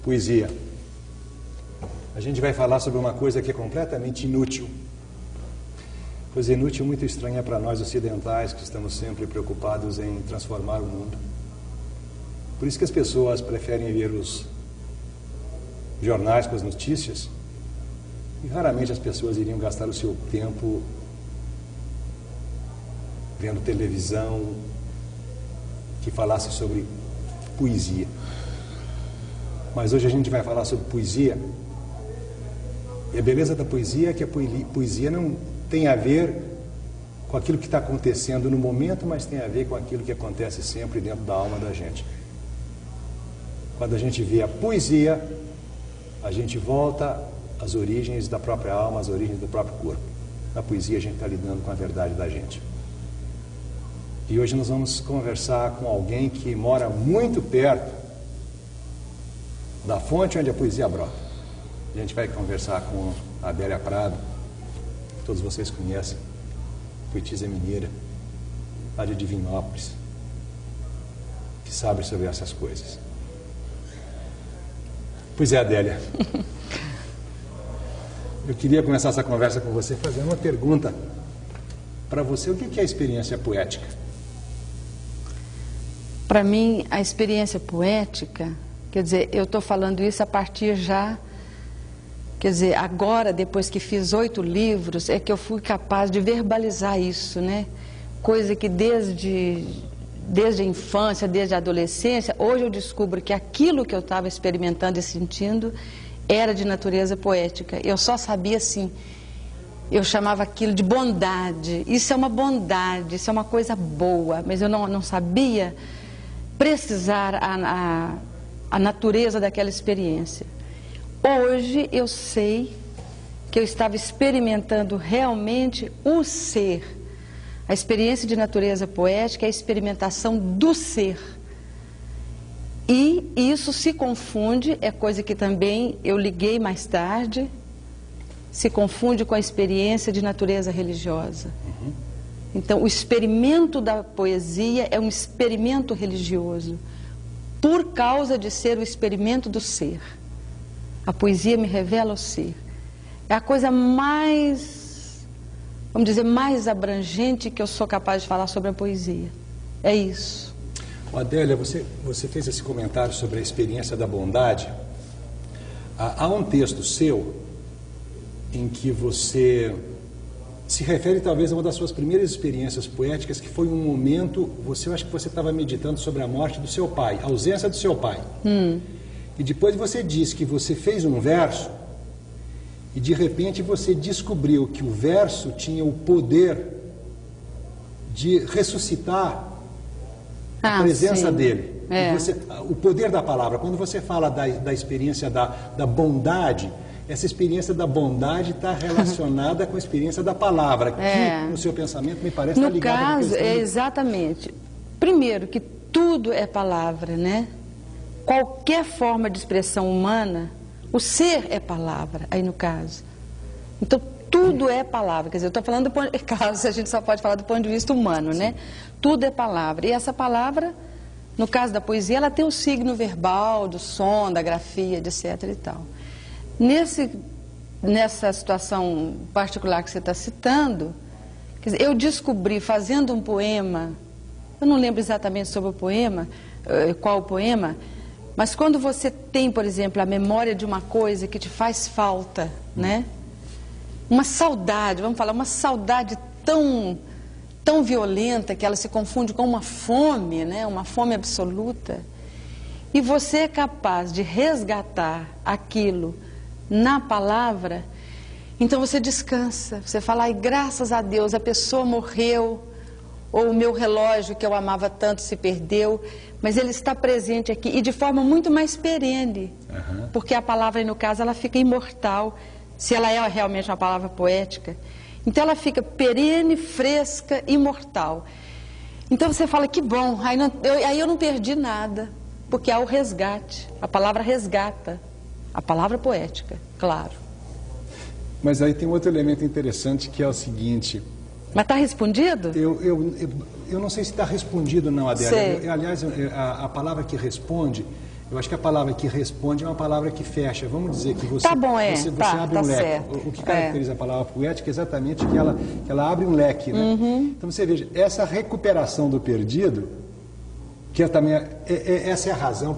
Poesia. A gente vai falar sobre uma coisa que é completamente inútil. Coisa inútil muito estranha para nós ocidentais, que estamos sempre preocupados em transformar o mundo. Por isso que as pessoas preferem ver os jornais com as notícias, e raramente as pessoas iriam gastar o seu tempo vendo televisão que falasse sobre poesia. Mas hoje a gente vai falar sobre poesia. E a beleza da poesia é que a poesia não tem a ver com aquilo que está acontecendo no momento, mas tem a ver com aquilo que acontece sempre dentro da alma da gente. Quando a gente vê a poesia, a gente volta às origens da própria alma, às origens do próprio corpo. Na poesia a gente está lidando com a verdade da gente. E hoje nós vamos conversar com alguém que mora muito perto da fonte onde a poesia brota. A gente vai conversar com a Adélia Prado, que todos vocês conhecem, poetisa mineira, lá de Divinópolis, que sabe sobre essas coisas. Pois é, Adélia. Eu queria começar essa conversa com você fazendo uma pergunta para você. O que é a experiência poética? Para mim, a experiência poética, quer dizer, eu estou falando isso a partir já, quer dizer, agora, depois que fiz 8 livros, é que eu fui capaz de verbalizar isso, né? Coisa que desde a infância, desde a adolescência, hoje eu descubro que aquilo que eu estava experimentando e sentindo era de natureza poética. Eu só sabia assim, eu chamava aquilo de bondade. Isso é uma bondade, isso é uma coisa boa, mas eu não sabia precisar a natureza daquela experiência. Hoje eu sei que eu estava experimentando realmente o ser. A experiência de natureza poética é a experimentação do ser. E isso se confunde, é coisa que também eu liguei mais tarde, se confunde com a experiência de natureza religiosa. Então, o experimento da poesia é um experimento religioso, por causa de ser o experimento do ser. A poesia me revela o ser. É a coisa mais, vamos dizer, mais abrangente que eu sou capaz de falar sobre a poesia. É isso. Adélia, você fez esse comentário sobre a experiência da bondade. Há um texto seu em que você se refere talvez a uma das suas primeiras experiências poéticas, que foi um momento, eu acho que você estava meditando sobre a morte do seu pai, a ausência do seu pai. E depois você disse que você fez um verso e de repente você descobriu que o verso tinha o poder de ressuscitar a presença dele. O poder da palavra. Quando você fala da experiência da bondade, essa experiência da bondade está relacionada com a experiência da palavra, que no seu pensamento me parece estar ligada. No caso, exatamente. Primeiro, que tudo é palavra, né? Qualquer forma de expressão humana, o ser é palavra, aí no caso. Então, tudo é palavra. Quer dizer, eu estou falando, claro, a gente só pode falar do ponto de vista humano, né? Tudo é palavra. E essa palavra, no caso da poesia, ela tem o signo verbal, do som, da grafia, etc. e tal. Nessa situação particular que você está citando, quer dizer, eu descobri, fazendo um poema, eu não lembro exatamente sobre o poema, qual o poema, mas quando você tem, por exemplo, a memória de uma coisa que te faz falta, né? Uma saudade, vamos falar, uma saudade tão violenta que ela se confunde com uma fome, né? Uma fome absoluta. E você é capaz de resgatar aquilo na palavra, então você descansa, você fala, ai, graças a Deus, a pessoa morreu, ou o meu relógio que eu amava tanto se perdeu, mas ele está presente aqui, e de forma muito mais perene, porque a palavra, no caso, ela fica imortal, se ela é realmente uma palavra poética, então ela fica perene, fresca, imortal. Então você fala, que bom, aí eu não perdi nada, porque há o resgate, a palavra resgata. A palavra poética, claro. Mas aí tem outro elemento interessante, que é o seguinte... Mas está respondido? Eu não sei se está respondido não, Adélia. Aliás, a palavra que responde Eu acho que a palavra que responde é uma palavra que fecha. Vamos dizer que você, tá bom, você abre um leque. Certo. O que caracteriza a palavra poética é exatamente que ela abre um leque, né? Então você veja, essa recuperação do perdido, que é também essa é a razão,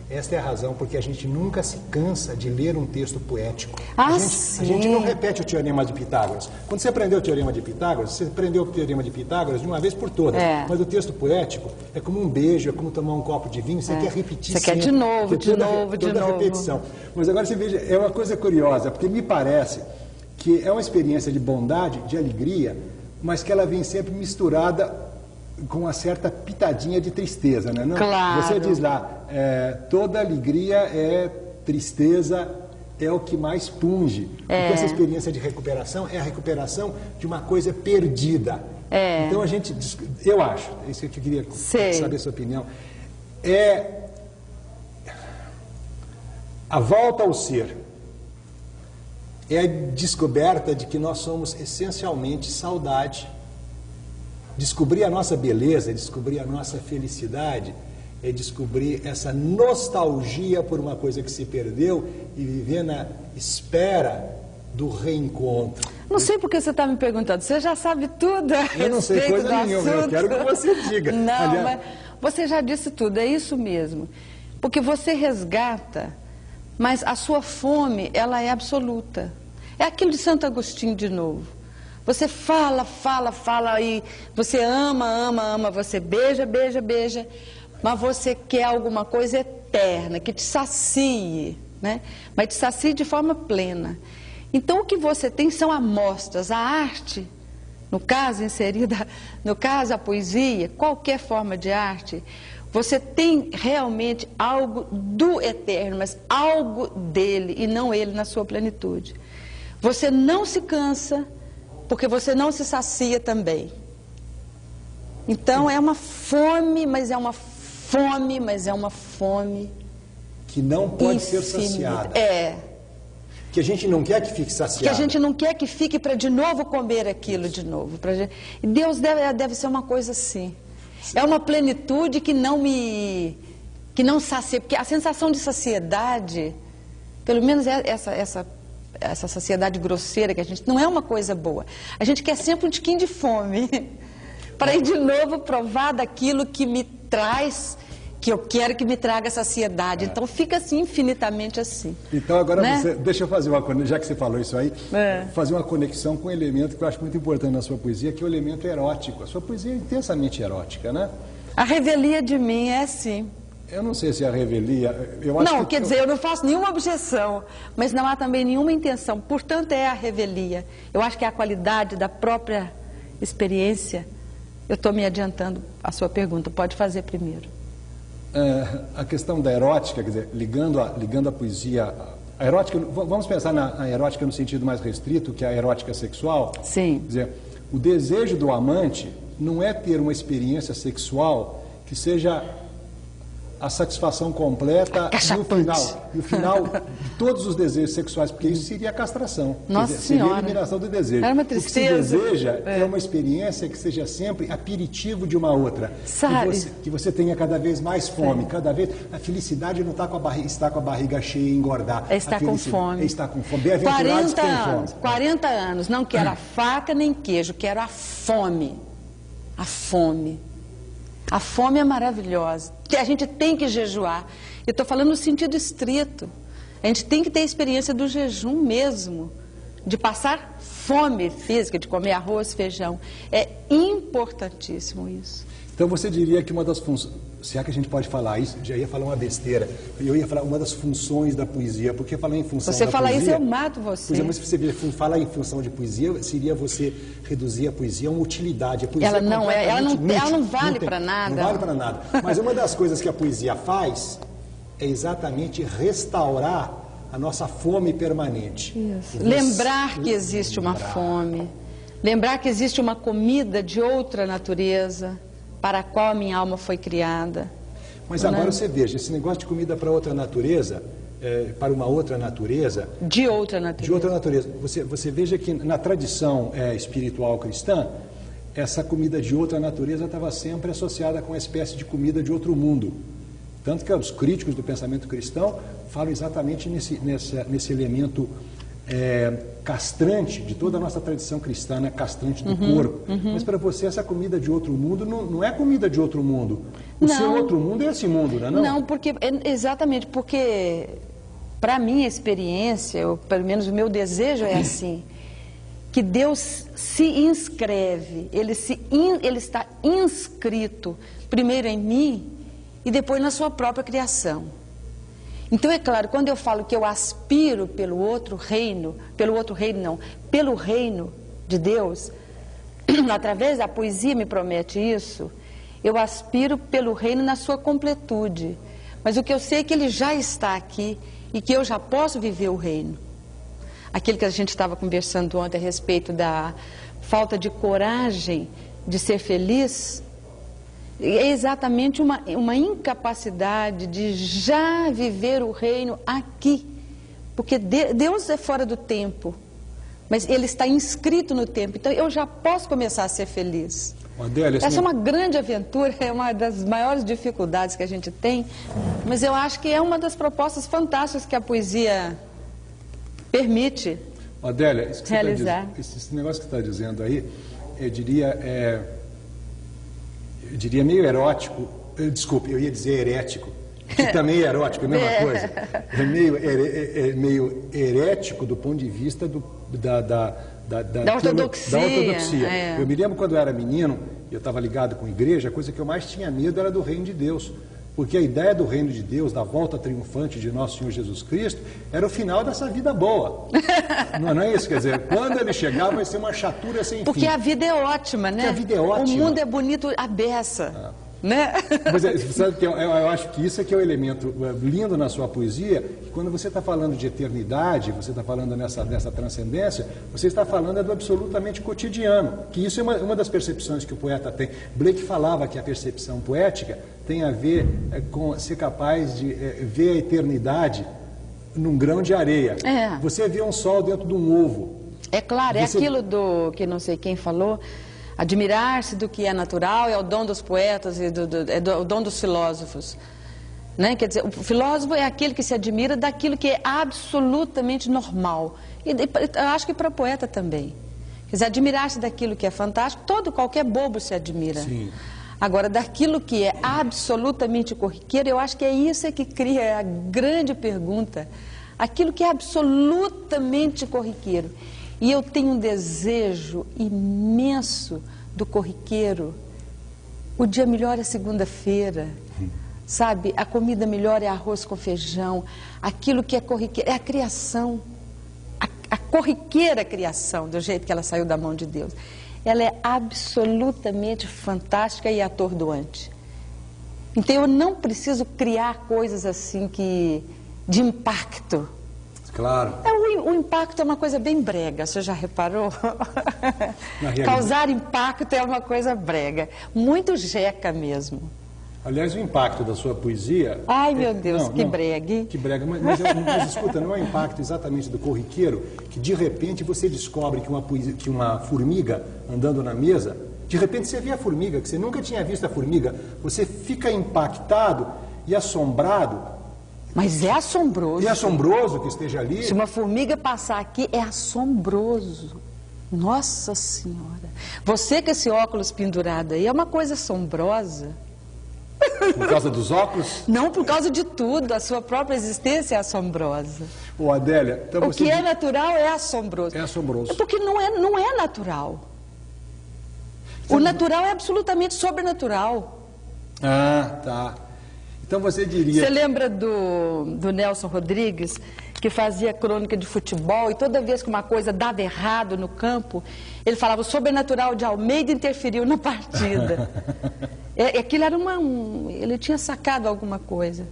esta é a razão porque a gente nunca se cansa de ler um texto poético. A gente não repete o Teorema de Pitágoras. Quando você aprendeu o Teorema de Pitágoras, você aprendeu o Teorema de Pitágoras de uma vez por todas. Mas o texto poético é como um beijo, é como tomar um copo de vinho, você quer repetir sempre. Você quer de novo, de novo, de novo. Repetição. Mas agora você veja, é uma coisa curiosa, porque me parece que é uma experiência de bondade, de alegria, mas que ela vem sempre misturada com uma certa pitadinha de tristeza, né? Não, claro. Você diz lá, toda alegria é tristeza, é o que mais punge. Porque essa experiência de recuperação é a recuperação de uma coisa perdida. Então eu acho, isso que eu queria saber a sua opinião, a volta ao ser, é a descoberta de que nós somos essencialmente saudade. Descobrir a nossa beleza, descobrir a nossa felicidade, é descobrir essa nostalgia por uma coisa que se perdeu e viver na espera do reencontro. Não sei porque você está me perguntando, você já sabe tudo a respeito. Eu não sei coisa nenhuma, eu quero que você diga. Não, mas você já disse tudo, é isso mesmo. Porque você resgata, mas a sua fome, ela é absoluta. É aquilo de Santo Agostinho de novo. Você fala e você ama, você beija, mas você quer alguma coisa eterna, que te sacie, né? Mas te sacie de forma plena. Então o que você tem são amostras, a arte, no caso a poesia, qualquer forma de arte, você tem realmente algo do eterno, mas algo dele e não ele na sua plenitude. Você não se cansa, porque você não se sacia também. Então é uma fome, mas é uma fome que não pode ser saciada. Que a gente não quer que fique saciada. Que a gente não quer que fique para de novo comer aquilo de novo. E Deus deve ser uma coisa assim. Sim. É uma plenitude que não sacia, porque a sensação de saciedade, pelo menos essa saciedade grosseira que a gente... Não é uma coisa boa. A gente quer sempre um tiquinho de fome. Para ir de novo provar daquilo que me traz... Que eu quero que me traga saciedade. Então fica assim, infinitamente assim. Então agora deixa eu fazer já que você falou isso aí, fazer uma conexão com um elemento que eu acho muito importante na sua poesia, que é o elemento erótico. A sua poesia é intensamente erótica, né? A revelia de mim é assim. Eu não sei se é a revelia... Quer dizer, eu não faço nenhuma objeção, mas não há também nenhuma intenção. Portanto, é a revelia. Eu acho que é a qualidade da própria experiência. Eu estou me adiantando à sua pergunta. Pode fazer primeiro. A questão da erótica, quer dizer, ligando a poesia... A erótica, vamos pensar na erótica no sentido mais restrito, que é a erótica sexual. Sim. Quer dizer, o desejo do amante não é ter uma experiência sexual que seja a satisfação completa e o final de todos os desejos sexuais, porque isso seria a castração. Nossa dizer, seria Senhora. a eliminação do desejo. Era uma tristeza. O que se deseja é uma experiência que seja sempre aperitivo de uma outra. Sabe? Que você tenha cada vez mais fome, cada vez... A felicidade não está com a barriga cheia e engordar. Está com fome. Está com fome. Bem-aventurados que têm fome. 40 anos, não quero a faca nem queijo, quero a fome. A fome. A fome é maravilhosa. A gente tem que jejuar. Eu estou falando no sentido estrito. A gente tem que ter a experiência do jejum mesmo. De passar fome física, de comer arroz, feijão. É importantíssimo isso. Então você diria que uma das funções... Se é que a gente pode falar isso, já ia falar uma besteira. Eu ia falar uma das funções da poesia, porque falar em função Você da fala poesia... isso, eu mato você. Pois é, mas se você falar em função de poesia, seria você reduzir a poesia a uma utilidade. A poesia ela não vale para nada. Não vale para nada. Mas uma das coisas que a poesia faz é exatamente restaurar a nossa fome permanente. Isso. Lembrar que existe uma fome. Lembrar que existe uma comida de outra natureza para a qual a minha alma foi criada. Mas agora você veja, esse negócio de comida para outra natureza, para uma outra natureza... De outra natureza. De outra natureza. Você veja que na tradição espiritual cristã, essa comida de outra natureza estava sempre associada com uma espécie de comida de outro mundo. Tanto que os críticos do pensamento cristão falam exatamente nesse elemento castrante de toda a nossa tradição cristã, né? Castrante do corpo. Mas para você essa comida de outro mundo não é comida de outro mundo. O seu outro mundo é esse mundo, não é não? Não, exatamente porque para mim a experiência, ou pelo menos o meu desejo é assim, que Deus se inscreve, Ele está inscrito primeiro em mim e depois na sua própria criação. Então é claro, quando eu falo que eu aspiro pelo reino de Deus, através da poesia me promete isso, eu aspiro pelo reino na sua completude. Mas o que eu sei é que ele já está aqui e que eu já posso viver o reino. Aquilo que a gente estava conversando ontem a respeito da falta de coragem de ser feliz, é exatamente uma incapacidade de já viver o reino aqui. Porque Deus é fora do tempo, mas Ele está inscrito no tempo. Então eu já posso começar a ser feliz. Adélia, essa é uma grande aventura, é uma das maiores dificuldades que a gente tem, mas eu acho que é uma das propostas fantásticas que a poesia permite Adélia, isso que realizar. Esse negócio que você está dizendo aí, eu diria meio erótico, desculpe, eu ia dizer herético, que também é erótico, é a mesma coisa. É meio herético do ponto de vista da ortodoxia. Eu me lembro quando eu era menino, eu estava ligado com a igreja, a coisa que eu mais tinha medo era do reino de Deus. Porque a ideia do reino de Deus, da volta triunfante de nosso Senhor Jesus Cristo, era o final dessa vida boa. Não é isso? Quer dizer, quando ele chegar vai ser uma chatura sem fim. Porque a vida é ótima, né? Porque a vida é ótima. O mundo é bonito à beça. Né? Pois é, sabe que eu acho que isso é que é o elemento lindo na sua poesia, que quando você está falando de eternidade, você está falando nessa transcendência, você está falando do absolutamente cotidiano, que isso é uma das percepções que o poeta tem. Blake falava que a percepção poética tem a ver com ser capaz de ver a eternidade num grão de areia. Você vê um sol dentro de um ovo. É claro, é aquilo que não sei quem falou. Admirar-se do que é natural é o dom dos poetas e o dom dos filósofos. Né? Quer dizer, o filósofo é aquele que se admira daquilo que é absolutamente normal. E eu acho que para o poeta também. Quer dizer, admirar-se daquilo que é fantástico, qualquer bobo se admira. Sim. Agora, daquilo que é absolutamente corriqueiro, eu acho que é isso que cria a grande pergunta. Aquilo que é absolutamente corriqueiro. E eu tenho um desejo imenso do corriqueiro. O dia melhor é segunda-feira, sabe? A comida melhor é arroz com feijão. Aquilo que é corriqueiro é a criação. A corriqueira criação, do jeito que ela saiu da mão de Deus. Ela é absolutamente fantástica e atordoante. Então eu não preciso criar coisas assim de impacto. Claro. O impacto é uma coisa bem brega, você já reparou? Causar impacto é uma coisa brega, muito jeca mesmo. Aliás, o impacto da sua poesia... Ai, meu Deus, que brega. Que brega, mas escuta, não é o impacto exatamente do corriqueiro, que de repente você descobre que uma formiga andando na mesa, de repente você vê a formiga, que você nunca tinha visto a formiga, você fica impactado e assombrado. Mas é assombroso. É assombroso que esteja ali. Se uma formiga passar aqui, é assombroso. Nossa Senhora. Você com esse óculos pendurado aí, é uma coisa assombrosa. Por causa dos óculos? Não, por causa de tudo. A sua própria existência é assombrosa. Ô, Adélia... Então o que é natural é assombroso. É assombroso. É porque não é natural. O natural é absolutamente sobrenatural. Ah, tá. Então você diria... Você lembra do Nelson Rodrigues, que fazia crônica de futebol e toda vez que uma coisa dava errado no campo, ele falava: o sobrenatural de Almeida interferiu na partida. Aquilo era ele tinha sacado alguma coisa.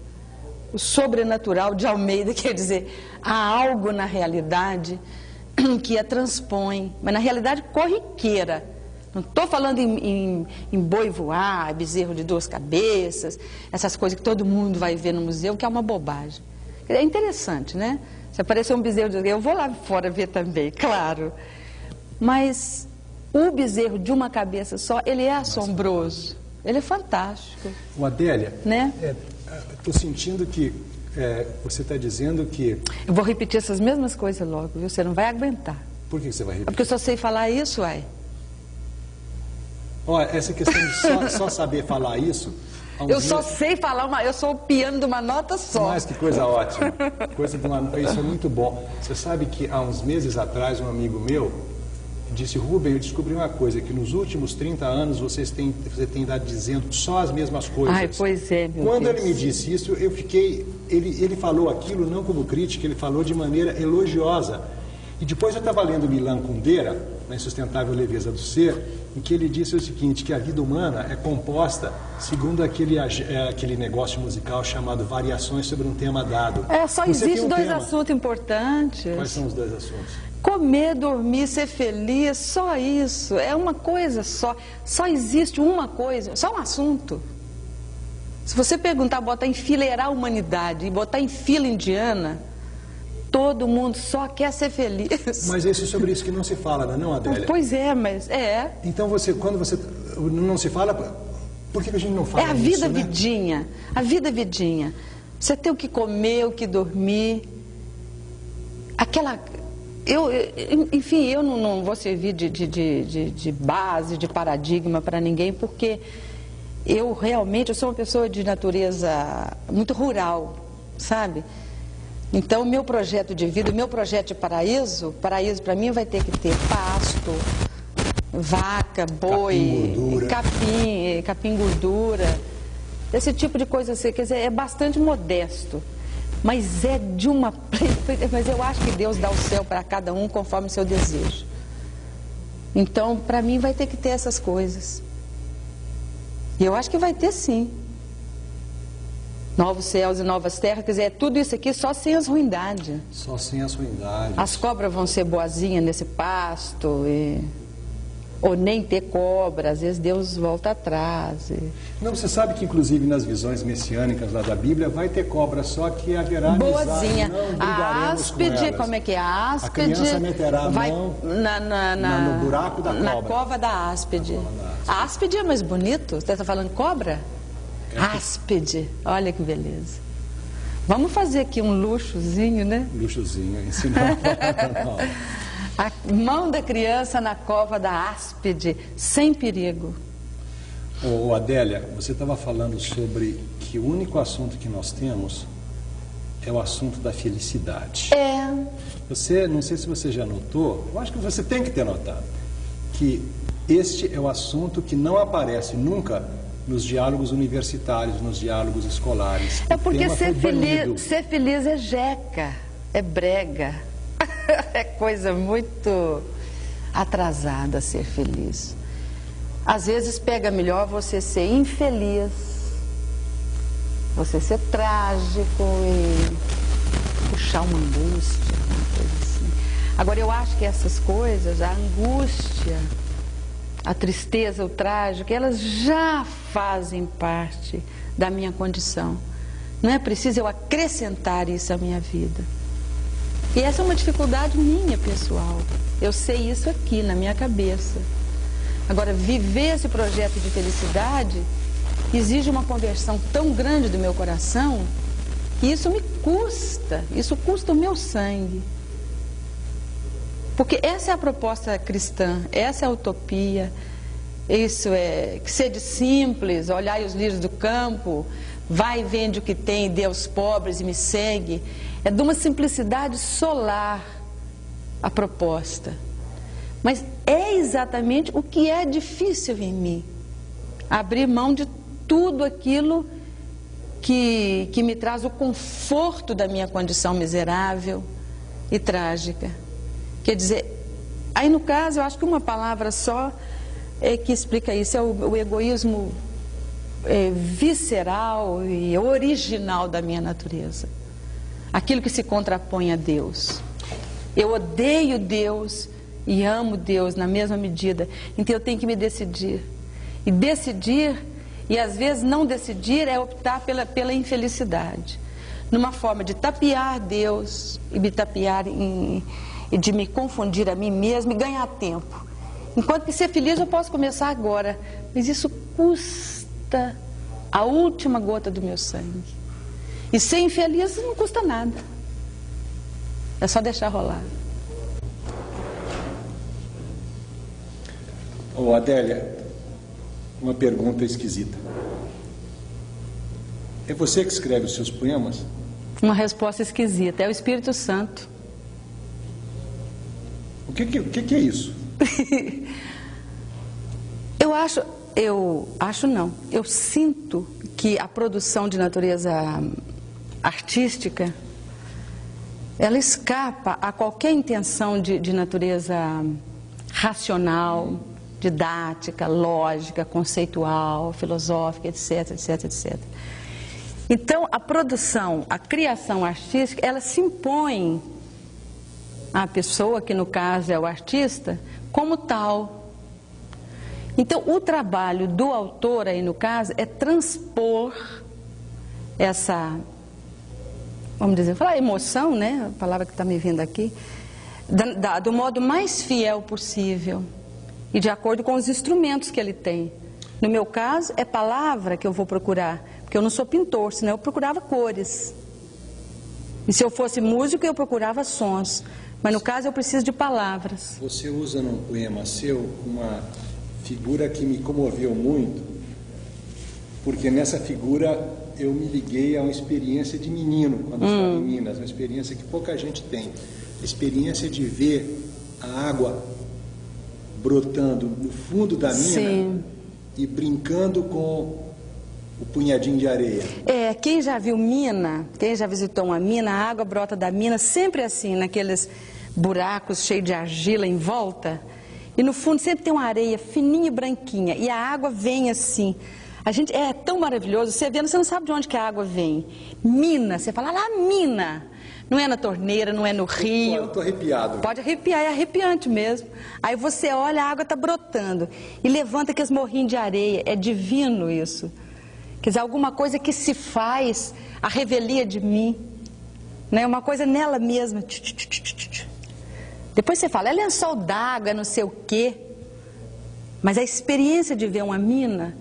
O sobrenatural de Almeida quer dizer, há algo na realidade que a transpõe, mas na realidade corriqueira. Não estou falando em boi voar, bezerro de duas cabeças, essas coisas que todo mundo vai ver no museu, que é uma bobagem. É interessante, né? Se aparecer um bezerro, eu vou lá fora ver também, claro. Mas o bezerro de uma cabeça só, ele é assombroso. Ele é fantástico. O Adélia, Né? estou sentindo que você está dizendo que... Eu vou repetir essas mesmas coisas logo, viu? Você não vai aguentar. Por que você vai É repetir? porque eu só sei falar isso, uai. Olha, essa questão de só saber falar isso... Eu só sei falar, eu sou o piano de uma nota só. Mas que coisa ótima. Isso é muito bom. Você sabe que há uns meses atrás, um amigo meu disse: Rubem, eu descobri uma coisa, que nos últimos 30 anos você tem dado dizendo só as mesmas coisas. Ai, pois é, meu Quando Deus. ele me disse isso, eu fiquei... Ele falou aquilo não como crítica, ele falou de maneira elogiosa. E depois eu estava lendo Milan Kundera, na Insustentável Leveza do Ser, em que ele disse o seguinte, que a vida humana é composta segundo aquele negócio musical chamado variações sobre um tema dado. Só Você tem existem dois tema. assuntos importantes. Quais são os dois assuntos? Comer, dormir, ser feliz, só isso. É uma coisa só. Só existe uma coisa, só um assunto. Se você perguntar, botar enfileirar a humanidade e botar em fila indiana, todo mundo só quer ser feliz. Mas é sobre isso que não se fala, não, Adélia? Pois é, mas é. Então quando você não se fala, por que a gente não fala É a vida isso, né? vidinha, a vida vidinha. Você tem o que comer, o que dormir. Enfim, eu não vou servir de base, de paradigma para ninguém, porque eu sou uma pessoa de natureza muito rural, sabe? Então, o meu projeto de vida, o meu projeto de paraíso para mim vai ter que ter pasto, vaca, boi, capim gordura, esse tipo de coisa assim, quer dizer, é bastante modesto, mas mas eu acho que Deus dá o céu para cada um conforme o seu desejo. Então, para mim vai ter que ter essas coisas. E eu acho que vai ter sim. Novos céus e novas terras, quer dizer, é tudo isso aqui só sem as ruindades. Só sem as ruindades. As cobras vão ser boazinhas nesse pasto, ou nem ter cobra, às vezes Deus volta atrás. Não, você sabe que inclusive nas visões messiânicas lá da Bíblia vai ter cobra, só que haverá boazinha. Não A áspide, como é que é? A áspide a criança meterá a mão no buraco da cobra. Na cova da áspide. A áspide é mais bonito? Você está falando cobra? Áspide, olha que beleza. Vamos fazer aqui um luxozinho, né? Luxozinho, ensinar. A mão da criança na cova da áspide, sem perigo. Ô Adélia, você estava falando sobre que o único assunto que nós temos é o assunto da felicidade. Não sei se você já notou, eu acho que você tem que ter notado, que este é o assunto que não aparece nunca nos diálogos universitários, nos diálogos escolares. É porque ser feliz é jeca, é brega. É coisa muito atrasada ser feliz. Às vezes pega melhor você ser infeliz, você ser trágico e puxar uma angústia, uma coisa assim. Agora eu acho que essas coisas, a angústia, a tristeza, o trágico, elas já fazem parte da minha condição. Não é preciso eu acrescentar isso à minha vida. E essa é uma dificuldade minha, pessoal. Eu sei isso aqui, na minha cabeça. Agora, viver esse projeto de felicidade exige uma conversão tão grande do meu coração que isso custa o meu sangue. Porque essa é a proposta cristã, essa é a utopia. Isso é que sede simples, olhai os lírios do campo, vai e vende o que tem, dê aos pobres e me segue. É de uma simplicidade solar a proposta. Mas é exatamente o que é difícil em mim. Abrir mão de tudo aquilo que me traz o conforto da minha condição miserável e trágica. Quer dizer, aí no caso eu acho que uma palavra só é que explica isso, é o egoísmo visceral e original da minha natureza. Aquilo que se contrapõe a Deus. Eu odeio Deus e amo Deus na mesma medida. Então eu tenho que me decidir. E decidir, e às vezes não decidir, é optar pela infelicidade. Numa forma de tapear Deus e me tapear e de me confundir a mim mesmo e ganhar tempo. Enquanto que ser feliz eu posso começar agora. Mas isso custa custa a última gota do meu sangue. E ser infeliz não custa nada. É só deixar rolar. Ô Adélia, uma pergunta esquisita. É você que escreve os seus poemas? Uma resposta esquisita. É o Espírito Santo. O que é isso? Eu sinto que a produção de natureza artística, ela escapa a qualquer intenção de natureza racional, didática, lógica, conceitual, filosófica, etc, etc, etc. Então, a produção, a criação artística, ela se impõe à pessoa, que no caso é o artista, como tal. Então, o trabalho do autor aí no caso é transpor essa, vamos dizer, falar emoção, né? A palavra que está me vindo aqui, do modo mais fiel possível e de acordo com os instrumentos que ele tem. No meu caso, é palavra que eu vou procurar, porque eu não sou pintor, senão eu procurava cores. E se eu fosse músico, eu procurava sons. Mas no caso, eu preciso de palavras. Você usa num poema seu uma figura que me comoveu muito, porque nessa figura eu me liguei a uma experiência de menino, quando estava em Minas, uma experiência que pouca gente tem. A experiência de ver a água brotando no fundo da mina. Sim. E brincando com o punhadinho de areia. Quem já viu mina, quem já visitou uma mina, a água brota da mina sempre assim, naqueles buracos cheios de argila em volta. E no fundo sempre tem uma areia fininha e branquinha. E a água vem assim. É tão maravilhoso, você vendo, você não sabe de onde que a água vem. Mina, você fala, lá mina. Não é na torneira, não é no rio. Estou arrepiado. Pode arrepiar, é arrepiante mesmo. Aí você olha, a água está brotando. E levanta aqueles morrinhos de areia. É divino isso. Quer dizer, alguma coisa que se faz a revelia de mim. Né? Uma coisa nela mesma. Depois você fala, é lençol d'água, é não sei o quê. Mas a experiência de ver uma mina...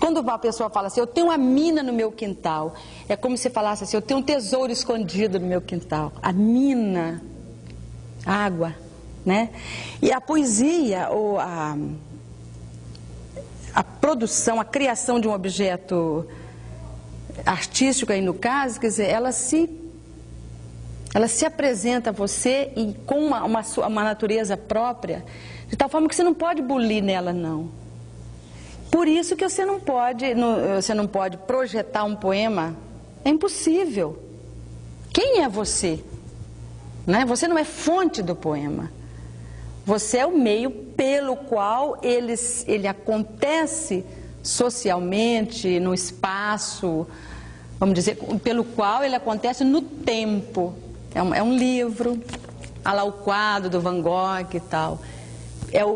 Quando uma pessoa fala assim, eu tenho uma mina no meu quintal, é como se falasse assim, eu tenho um tesouro escondido no meu quintal. A mina, água, né? E a poesia, ou a produção, a criação de um objeto artístico aí no caso, quer dizer, ela se apresenta a você e com uma natureza própria, de tal forma que você não pode bulir nela, não. Por isso que você não pode projetar um poema, é impossível. Quem é você? Né? Você não é fonte do poema. Você é o meio pelo qual ele acontece socialmente, no espaço, vamos dizer, pelo qual ele acontece no tempo. É um livro, olha lá o quadro do Van Gogh e tal.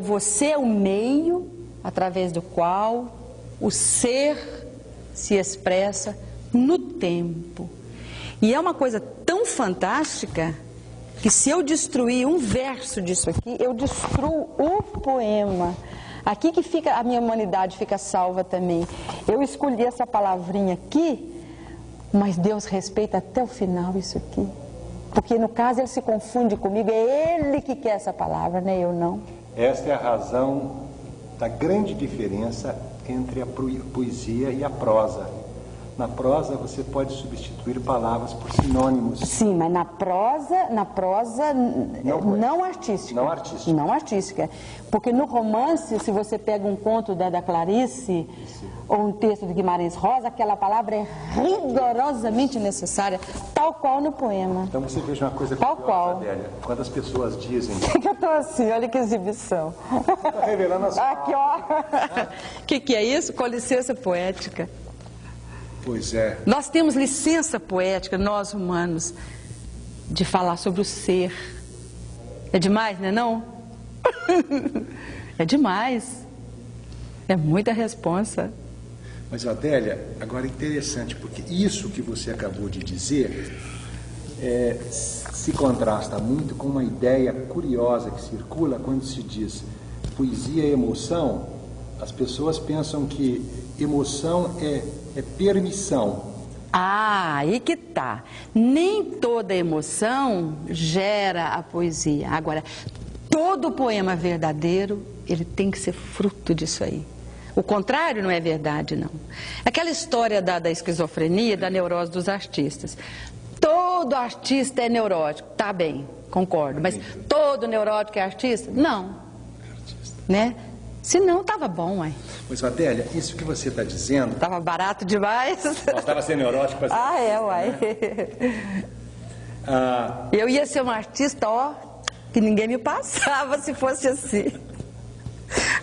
Você é o meio através do qual o ser se expressa no tempo. E é uma coisa tão fantástica que se eu destruir um verso disso aqui, eu destruo o poema. Aqui que fica, a minha humanidade fica salva também. Eu escolhi essa palavrinha aqui, mas Deus respeita até o final isso aqui. Porque no caso ele se confunde comigo, é Ele que quer essa palavra, não é eu não. Esta é a razão da grande diferença entre a poesia e a prosa. Na prosa você pode substituir palavras por sinônimos. Sim, mas na prosa não artística. Não artística. Não artística. Porque no romance, se você pega um conto da Clarice, ou um texto de Guimarães Rosa, aquela palavra é rigorosamente necessária, tal qual no poema. Então você veja uma coisa tal qual. Adélia, quando as pessoas dizem... Por que eu estou assim? Olha que exibição. Está revelando as coisas. Aqui, ó. O que é isso? Com licença poética. Pois é. Nós temos licença poética, nós humanos, de falar sobre o ser. É demais, não é não? É demais. É muita responsa. Mas, Adélia, agora é interessante, porque isso que você acabou de dizer se contrasta muito com uma ideia curiosa que circula quando se diz poesia e emoção. As pessoas pensam que emoção é permissão. Ah, aí que tá. Nem toda emoção gera a poesia. Agora, todo poema verdadeiro, ele tem que ser fruto disso aí. O contrário não é verdade, não. Aquela história da esquizofrenia, da neurose dos artistas. Todo artista é neurótico. Tá bem, concordo. Mas todo neurótico é artista? Não. Né? Se não, tava bom, ué. Pois, Adélia, isso que você está dizendo... Tava barato demais. Nós estava sendo neurótico. Assim, ah, é, uai. Né? Eu ia ser uma artista, ó, que ninguém me passava se fosse assim.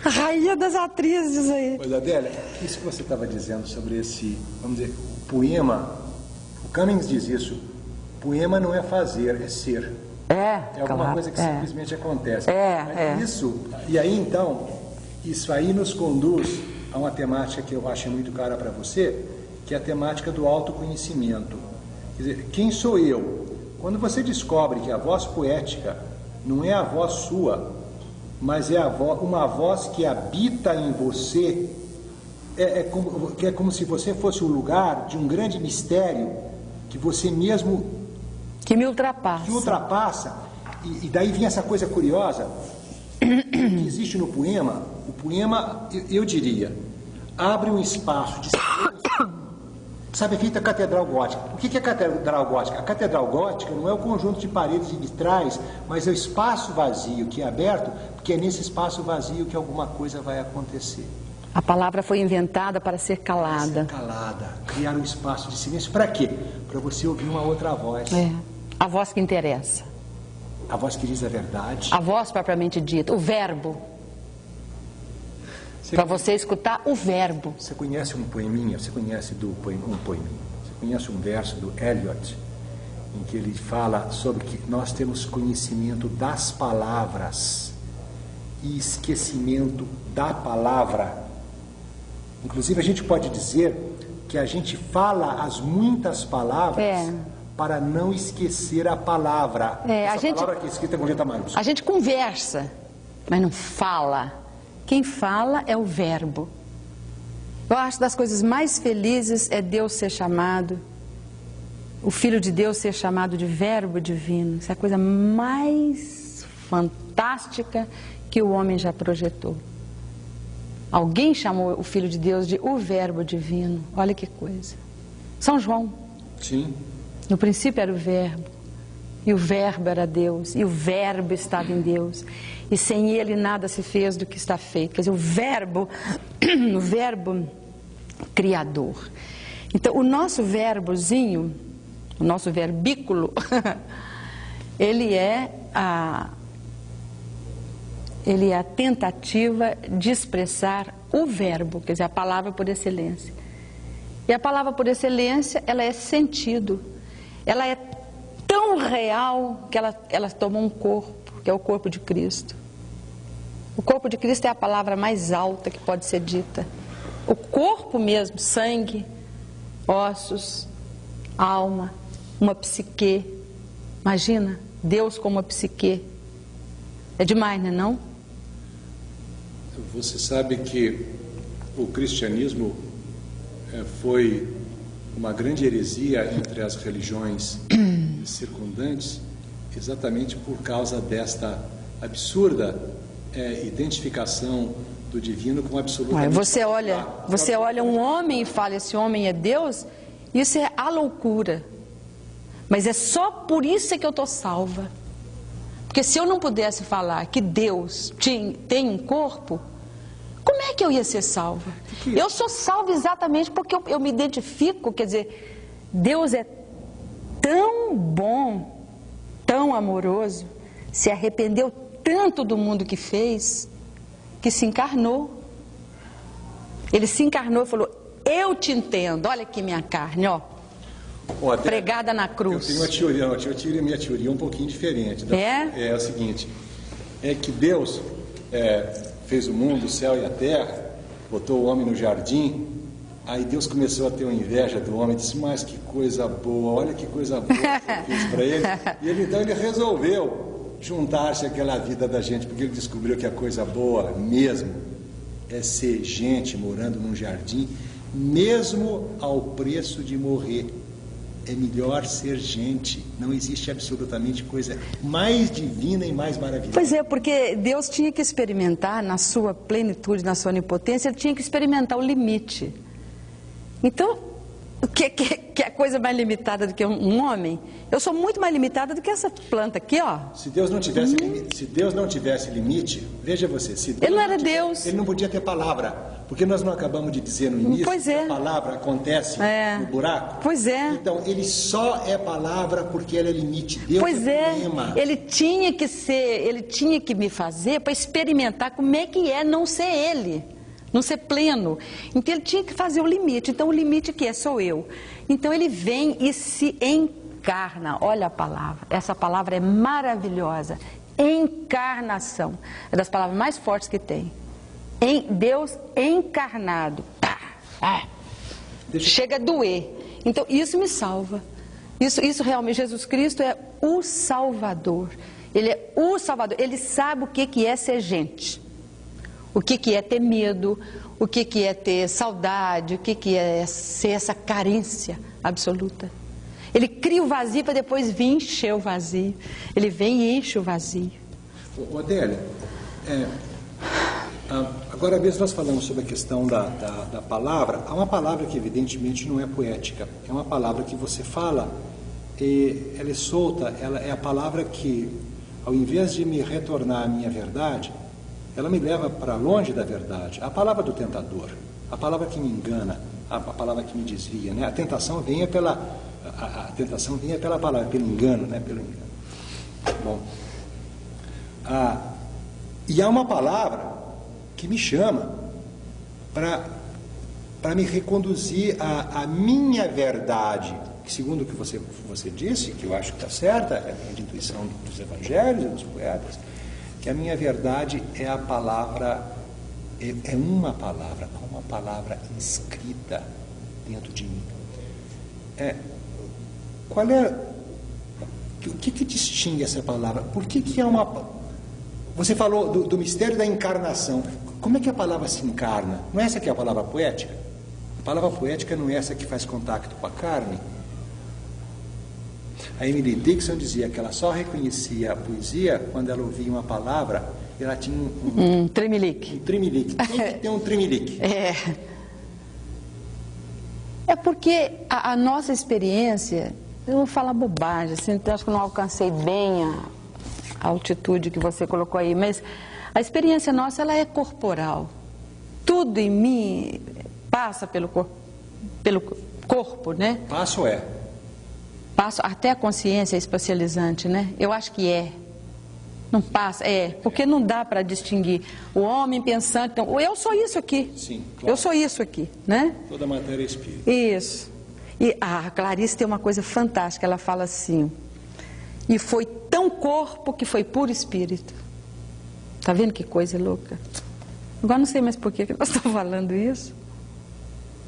Rainha das atrizes aí. Pois, Adélia, isso que você estava dizendo sobre esse, vamos dizer, o poema, o Cummings diz isso, poema não é fazer, é ser. É alguma coisa que simplesmente acontece. Isso, e aí então, isso aí nos conduz a uma temática que eu acho muito cara para você, que é a temática do autoconhecimento. Quer dizer, quem sou eu? Quando você descobre que a voz poética não é a voz sua, mas é uma voz que habita em você, é como se você fosse o lugar de um grande mistério que você mesmo... Que me ultrapassa. Que ultrapassa. E daí vem essa coisa curiosa que existe no poema. O poema, eu diria, abre um espaço de silêncio. Sabe, feita a Catedral Gótica. O que é a Catedral Gótica? A Catedral Gótica não é o conjunto de paredes e vitrais, mas é o espaço vazio que é aberto, porque é nesse espaço vazio que alguma coisa vai acontecer. A palavra foi inventada para ser calada. Para ser calada. Criar um espaço de silêncio. Para quê? Para você ouvir uma outra voz. A voz que interessa. A voz que diz a verdade. A voz propriamente dita. O verbo. Para você escutar o verbo. Você conhece um poeminha? Você conhece um poeminha? Você conhece um verso do Eliot em que ele fala sobre que nós temos conhecimento das palavras e esquecimento da palavra. Inclusive a gente pode dizer que a gente fala as muitas palavras para não esquecer a palavra. Essa palavra que é escrita com letra maiúscula. A gente conversa, mas não fala. Quem fala é o verbo. Eu acho das coisas mais felizes é Deus ser chamado, o Filho de Deus ser chamado de verbo divino. Isso é a coisa mais fantástica que o homem já projetou. Alguém chamou o Filho de Deus de o verbo divino. Olha que coisa. São João. Sim. No princípio era o verbo. E o verbo era Deus, e o verbo estava em Deus, e sem ele nada se fez do que está feito. Quer dizer, o verbo criador. Então, o nosso verbozinho, o nosso verbículo, ele é a tentativa de expressar o verbo, quer dizer, a palavra por excelência. E a palavra por excelência, ela é sentido, ela é tão real que ela tomou um corpo, que é o corpo de Cristo. O corpo de Cristo é a palavra mais alta que pode ser dita. O corpo mesmo, sangue, ossos, alma, uma psique. Imagina, Deus como uma psique. É demais, não é não? Você sabe que o cristianismo foi uma grande heresia entre as religiões circundantes, exatamente por causa desta absurda identificação do divino com absolutamente... Você olha um homem e fala, esse homem é Deus, isso é a loucura. Mas é só por isso que eu estou salva. Porque se eu não pudesse falar que Deus tem um corpo, como é que eu ia ser salva? Eu sou salva exatamente porque eu me identifico, quer dizer, Deus é tão bom, tão amoroso, se arrependeu tanto do mundo que fez, que se encarnou. Ele se encarnou e falou, eu te entendo, olha aqui minha carne, ó, pregada na cruz. Eu tenho uma teoria, minha teoria é um pouquinho diferente. É o seguinte, é que Deus fez o mundo, o céu e a terra, botou o homem no jardim. Aí Deus começou a ter uma inveja do homem, disse, mas que coisa boa, olha que coisa boa que eu fiz para ele. Então ele resolveu juntar-se àquela vida da gente, porque ele descobriu que a coisa boa mesmo é ser gente morando num jardim mesmo ao preço de morrer. É melhor ser gente. Não existe absolutamente coisa mais divina e mais maravilhosa. Pois é, porque Deus tinha que experimentar, na sua plenitude, na sua onipotência, Ele tinha que experimentar o limite. Então, o que é coisa mais limitada do que um homem? Eu sou muito mais limitada do que essa planta aqui, ó. Se Deus não tivesse limite, se Deus não tivesse limite, veja você, se Deus Ele não era Deus. Ele não podia ter palavra, porque nós não acabamos de dizer no início Pois é. que a palavra acontece no buraco. Pois é. Então, ele só é palavra porque ela é limite. Deus Pois é é. poema. Ele tinha que me fazer para experimentar como é que é não ser Ele. Não ser pleno. Então ele tinha que fazer o limite. Então o limite que é sou eu. Então ele vem e se encarna. Olha a palavra. Essa palavra é maravilhosa. Encarnação. É das palavras mais fortes que tem. Deus encarnado. Chega a doer. Então isso me salva. Isso realmente, Jesus Cristo é o Salvador. Ele é o Salvador. Ele sabe o que é ser gente. O que é ter medo, o que é ter saudade, o que é ser essa carência absoluta. Ele cria o vazio para depois vir encher o vazio. Ele vem e enche o vazio. Odélia, agora mesmo nós falamos sobre a questão da palavra. Há uma palavra que evidentemente não é poética. É uma palavra que você fala e ela é solta. Ela é a palavra que, ao invés de me retornar à minha verdade, ela me leva para longe da verdade. A palavra do tentador, a palavra que me engana, a palavra que me desvia, né? A tentação vinha pela palavra, pelo engano, né? Pelo engano. Bom, e há uma palavra que me chama para me reconduzir à minha verdade, que segundo o que você disse, que eu acho que está certa, é a intuição dos evangelhos e dos poetas, que a minha verdade é a palavra, é uma palavra inscrita dentro de mim. O que distingue essa palavra? Por que é uma... Você falou do mistério da encarnação. Como é que a palavra se encarna? Não é essa que é a palavra poética? A palavra poética não é essa que faz contato com a carne? A Emily Dickinson dizia que ela só reconhecia a poesia quando ela ouvia uma palavra, ela tinha um tremelique. Um tremelique. Tem que ter um tremelique. É porque a nossa experiência, eu vou falar bobagem, assim, acho que não alcancei bem a altitude que você colocou aí, mas a experiência nossa, ela é corporal. Tudo em mim passa pelo corpo, né? Passo até a consciência espacializante, né? Eu acho que não passa, porque não dá para distinguir o homem pensante, então, eu sou isso aqui. Sim, claro. Eu sou isso aqui, né? Toda matéria é espírito. Isso. E a Clarice tem uma coisa fantástica, ela fala assim: e foi tão corpo que foi puro espírito. Tá vendo que coisa louca? Agora não sei mais por que nós estamos falando isso.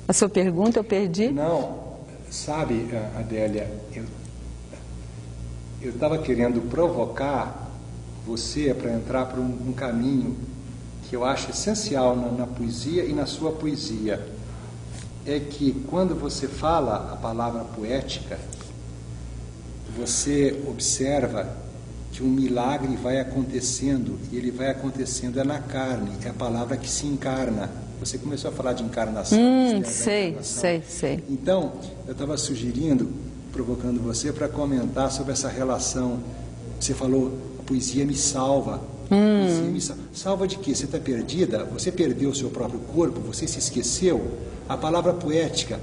A sua pergunta eu perdi. Não. Sabe, Adélia, eu estava querendo provocar você para entrar por um caminho que eu acho essencial na poesia e na sua poesia. É que quando você fala a palavra poética, você observa que um milagre vai acontecendo, e ele vai acontecendo na carne, é a palavra que se encarna. Você começou a falar de encarnação. Sei. Então, eu estava sugerindo, provocando você para comentar sobre essa relação. Você falou, a poesia me salva. Poesia me salva. Salva de quê? Você está perdida? Você perdeu o seu próprio corpo? Você se esqueceu? A palavra poética,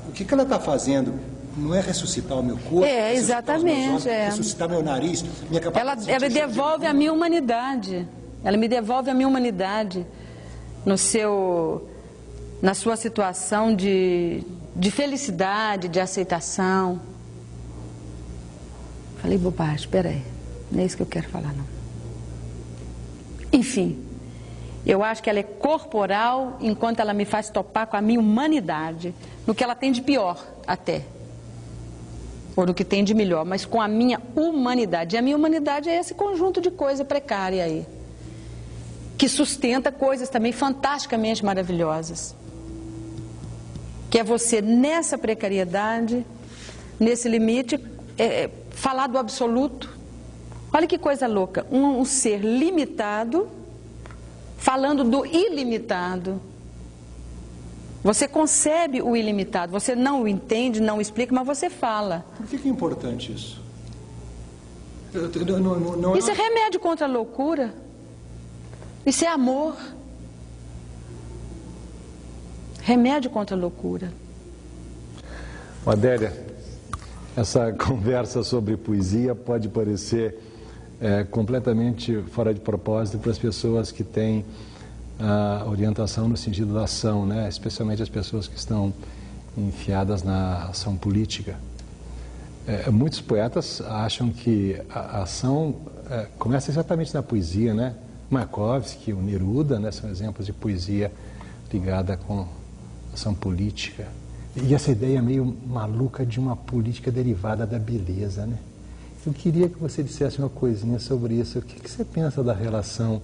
o que ela está fazendo? Não é ressuscitar o meu corpo, exatamente, ressuscitar meu nariz, minha capacidade. Ela devolve a minha humanidade. Ela me devolve a minha humanidade na sua situação de felicidade, de aceitação. Falei bobagem, espera aí. Não é isso que eu quero falar, não. Enfim, eu acho que ela é corporal enquanto ela me faz topar com a minha humanidade, no que ela tem de pior até, ou no que tem de melhor, mas com a minha humanidade. E a minha humanidade é esse conjunto de coisa precária aí, que sustenta coisas também fantasticamente maravilhosas. que é você, nessa precariedade, nesse limite, falar do absoluto. Olha que coisa louca, um ser limitado falando do ilimitado. Você concebe o ilimitado, você não o entende, não o explica, mas você fala. Por que é importante isso? Isso é remédio contra a loucura. Isso é amor. Remédio contra a loucura. Adélia, essa conversa sobre poesia pode parecer completamente fora de propósito para as pessoas que têm a orientação no sentido da ação, né? Especialmente as pessoas que estão enfiadas na ação política. Muitos poetas acham que a ação começa exatamente na poesia, né? Mayakovsky, o Neruda, né? São exemplos de poesia ligada com ação política. E essa ideia meio maluca de uma política derivada da beleza, né? Eu queria que você dissesse uma coisinha sobre isso. O que você pensa da relação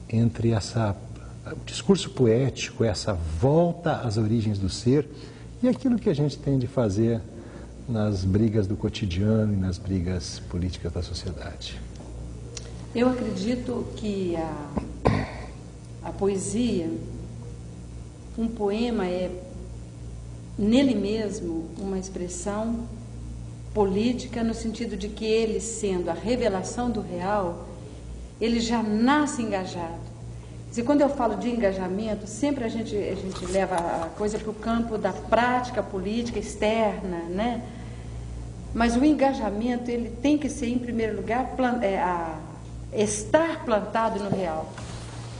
entre o discurso poético, essa volta às origens do ser, e aquilo que a gente tem de fazer nas brigas do cotidiano e nas brigas políticas da sociedade? Eu acredito que a poesia, um poema é, nele mesmo, uma expressão política, no sentido de que ele, sendo a revelação do real, ele já nasce engajado. E quando eu falo de engajamento, sempre a gente leva a coisa para o campo da prática política externa, né? Mas o engajamento, ele tem que ser, em primeiro lugar, estar plantado no real.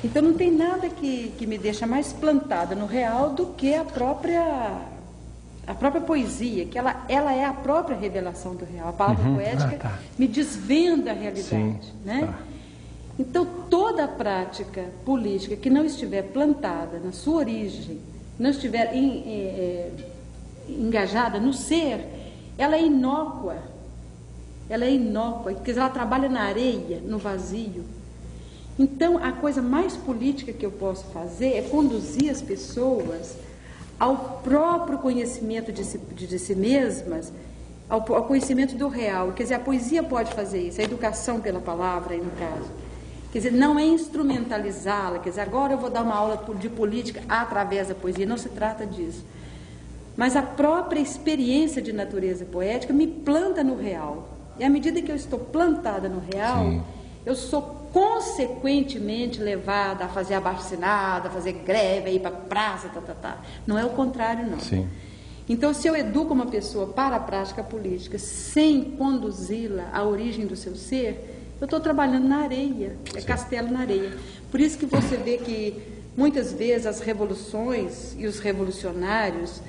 Então não tem nada que me deixa mais plantada no real do que a própria poesia, que ela é a própria revelação do real. A palavra poética me desvenda a realidade, sim, né? Tá. Então, toda a prática política que não estiver plantada na sua origem, não estiver engajada no ser, ela é inócua. Ela é inócua, porque ela trabalha na areia, no vazio. Então, a coisa mais política que eu posso fazer é conduzir as pessoas ao próprio conhecimento de si mesmas, ao conhecimento do real. Quer dizer, a poesia pode fazer isso, a educação pela palavra, aí no caso. Quer dizer, não é instrumentalizá-la, quer dizer, agora eu vou dar uma aula de política através da poesia, não se trata disso. Mas a própria experiência de natureza poética me planta no real. E à medida que eu estou plantada no real, sim, eu sou consequentemente levada a fazer abaixo-assinado, a fazer greve, a ir para a praça, Não é o contrário, não. Sim. Então, se eu educo uma pessoa para a prática política sem conduzi-la à origem do seu ser, eu estou trabalhando na areia, castelo na areia. Por isso que você vê que muitas vezes as revoluções e os revolucionários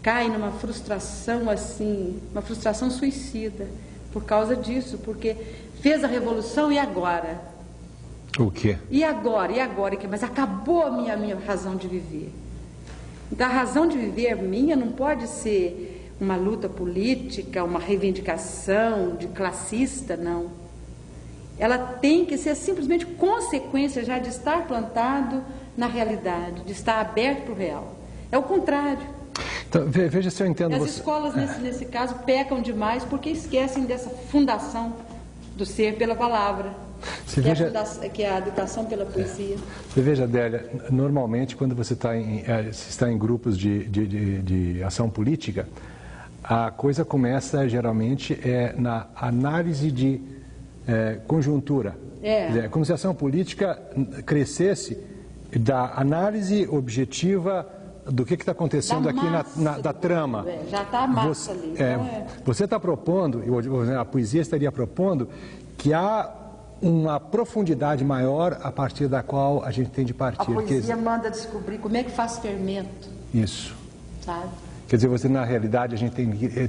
caem numa frustração assim, uma frustração suicida, por causa disso, porque fez a revolução e agora? O quê? E agora? Mas acabou a minha razão de viver. Então, a razão de viver minha não pode ser uma luta política, uma reivindicação de classista, não. Ela tem que ser simplesmente consequência já de estar plantado na realidade, de estar aberto para o real. É o contrário. Então, veja se eu entendo As você. escolas, nesse caso, pecam demais porque esquecem dessa fundação do ser pela palavra, que é a educação pela poesia. Você veja, Adélia, normalmente quando você está em grupos de ação política, a coisa começa geralmente na análise de conjuntura. É como se a ação política crescesse da análise objetiva do que está acontecendo aqui da trama. Já está a massa ali. Você está propondo, a poesia estaria propondo, que há uma profundidade maior a partir da qual a gente tem de partir. A poesia manda descobrir como é que faz fermento. Isso. Sabe? Quer dizer, na realidade, a gente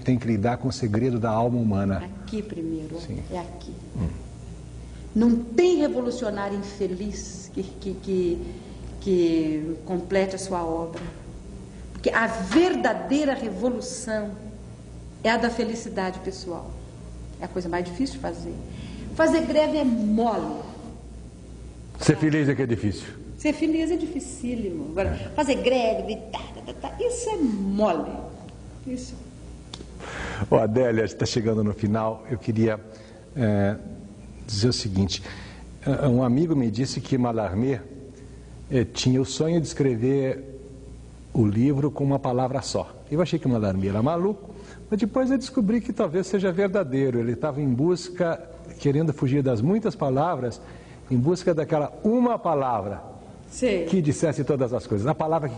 tem que lidar com o segredo da alma humana. Aqui primeiro, sim. É aqui. Não tem revolucionário infeliz que complete a sua obra. Porque a verdadeira revolução é a da felicidade pessoal. É a coisa mais difícil de fazer. Fazer greve é mole. Ser feliz é que é difícil. Ser feliz é dificílimo. Agora, fazer greve, isso é mole. Isso. Ô, Adélia, está chegando no final. Eu queria dizer o seguinte. Um amigo me disse que Mallarmé tinha o sonho de escrever o livro com uma palavra só. Eu achei que Mallarmé era maluco, mas depois eu descobri que talvez seja verdadeiro. Ele estava em busca, querendo fugir das muitas palavras, em busca daquela uma palavra. Sim. Que dissesse todas as coisas, a palavra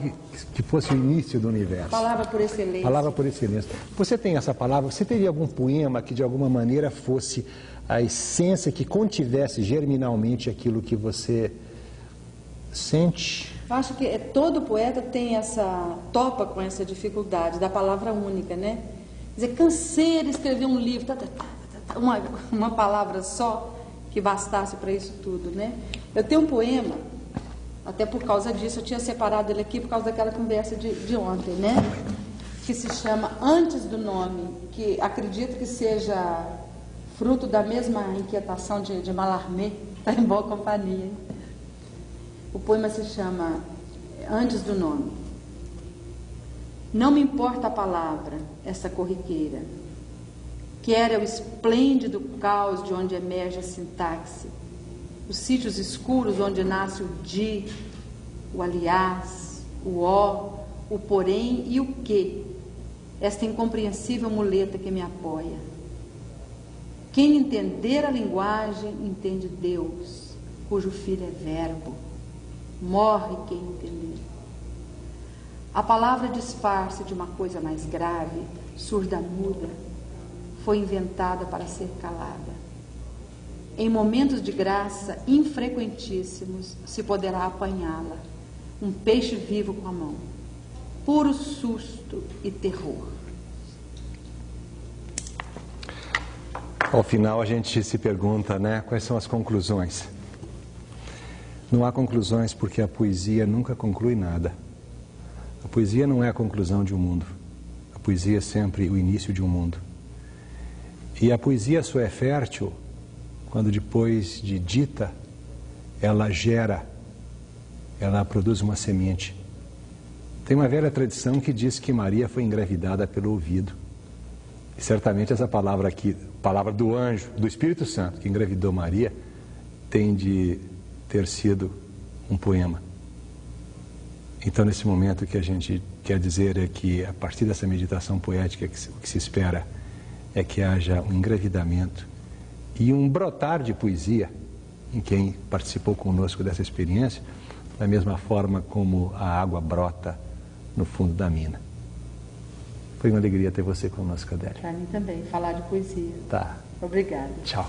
que fosse o início do universo. Palavra por excelência. Palavra por excelência. Você tem essa palavra, você teria algum poema que de alguma maneira fosse a essência, que contivesse germinalmente aquilo que você sente? Eu acho que todo poeta topa com essa dificuldade da palavra única, né? Quer dizer, cansei de escrever um livro, uma palavra só que bastasse para isso tudo, né? Eu tenho um poema, até por causa disso, eu tinha separado ele aqui por causa daquela conversa de ontem, né? Que se chama Antes do Nome, que acredito que seja fruto da mesma inquietação de Mallarmé, está em boa companhia. O poema se chama Antes do Nome. Não me importa a palavra, essa corriqueira. Quero o esplêndido caos de onde emerge a sintaxe, os sítios escuros onde nasce o de, o aliás, o ó, o porém e o que, esta incompreensível muleta que me apoia. Quem entender a linguagem entende Deus, cujo filho é verbo. Morre quem entender. A palavra disfarce de uma coisa mais grave, surda-muda, foi inventada para ser calada. Em momentos de graça infrequentíssimos se poderá apanhá-la, um peixe vivo com a mão, puro susto e terror. Ao final a gente se pergunta, né, quais são as conclusões? Não há conclusões porque a poesia nunca conclui nada. A poesia não é a conclusão de um mundo. A poesia é sempre o início de um mundo. E a poesia só é fértil quando depois de dita, ela gera, ela produz uma semente. Tem uma velha tradição que diz que Maria foi engravidada pelo ouvido. E certamente essa palavra aqui, palavra do anjo, do Espírito Santo, que engravidou Maria, tem de ter sido um poema. Então, nesse momento, o que a gente quer dizer é que, a partir dessa meditação poética, o que se espera é que haja um engravidamento e um brotar de poesia em quem participou conosco dessa experiência, da mesma forma como a água brota no fundo da mina. Foi uma alegria ter você conosco, Adélia. Para mim também, falar de poesia. Tá. Obrigada. Tchau.